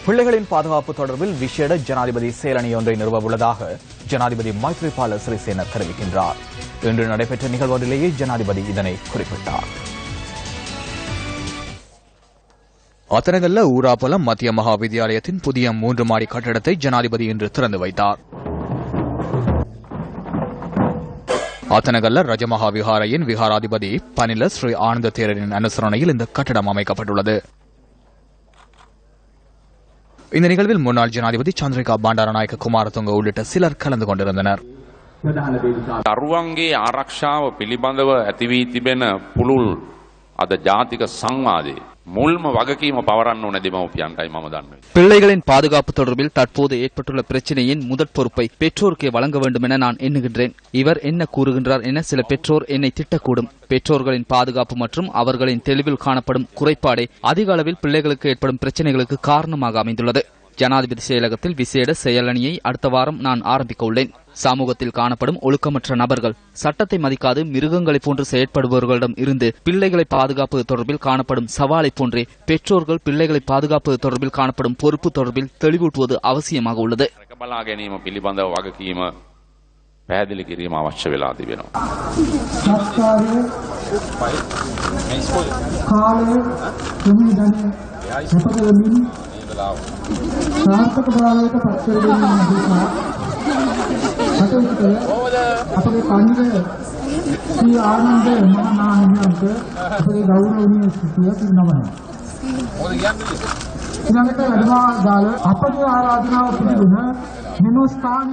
பிள்ளைகளின் பாதுகாப்பு தொடர்பில் விசேட ஜனாதிபதி செயலணி ஒன்றை நிறுவவுள்ளதாக ஜனாதிபதி மைத்ரிபால சிறிசேன தெரிவிக்கின்றார். இன்று நடைபெற்ற நிகழ்வொன்றிலேயே ஜனாதிபதி இதனை குறிப்பிட்டார். அத்தனகல்ல ஊராப்பலம் மத்திய மகா வித்தியாலயத்தின் புதிய 3 மாடி கட்டடத்தை ஜனாதிபதி இன்று திறந்து வைத்தார். அத்தனகல்ல ரஜமகா விஹாரையின் விஹாராதிபதி பனில ஸ்ரீ ஆனந்த தேரரின் அனுசரணையில் இந்த கட்டடம் அமைக்கப்பட்டுள்ளது. இந்த நிகழ்வில் முன்னாள் ஜனாதிபதி சந்திரிகா பண்டாரநாயக்க குமாரதுங்க உள்ளிட்ட சிலர் கலந்து கொண்டிருந்தனர். දරුවන්ගේ ආරක්ෂාව පිළිබඳව ඇති වී තිබෙන පුළුල් අද ජාතික සංවාදයේ මුල්ම වගකීම පවරන්න ඕන දෙමව්පියන්ටයි මම දන්නේ. பிள்ளைகளின் பாதுகாப்பு தொடர்பில் தற்போது ஏற்பட்டுள்ள பிரச்சினையின் முதற் பொறுப்பை பெற்றோருக்கே வழங்க வேண்டும் என நான் எண்ணுகின்றேன். இவர் என்ன கூறுகின்றார் என சில பெற்றோர் என்னை திட்டக்கூடும். பெற்றோர்களின் பாதுகாப்பு மற்றும் அவர்களின் தெளிவில் காணப்படும் குறைபாடே அதிக அளவில் பிள்ளைகளுக்கு ஏற்படும் பிரச்சினைகளுக்கு காரணமாக அமைந்துள்ளது. ஜனாதிபதி செயலகத்தில் விசேட செயலணியை அடுத்த வாரம் நான் ஆரம்பிக்க உள்ளேன். சமூகத்தில் காணப்படும் ஒழுக்கமற்ற நபர்கள், சட்டத்தை மதிக்காது மிருகங்களைப் போன்று செயற்படுபவர்களிடம் இருந்து பிள்ளைகளை பாதுகாப்பது தொடர்பில் காணப்படும் சவாலை போன்றே பெற்றோர்கள் பிள்ளைகளை பாதுகாப்பது தொடர்பில் காணப்படும் பொறுப்பு தொடர்பில் தெளிவூட்டுவது அவசியமாக உள்ளது. බලා ගැනීම පිළිබඳව වගකීම පැහැදිලි කිරීම අවශ්‍ය වෙලා තිබෙනවා. සාර්ථක භාවයට පත් කර ගැනීම නිසා අපේ පණිවිඩ ශ්‍රී ආනන්ද මහානායකයන්ට අපේ ගෞරවනීය සිටිය පිරිනමනවා. ඊළඟට වැඩමවා දාල අපගේ ආරාධනාව පිළිගෙන මෙම ස්ථානයේ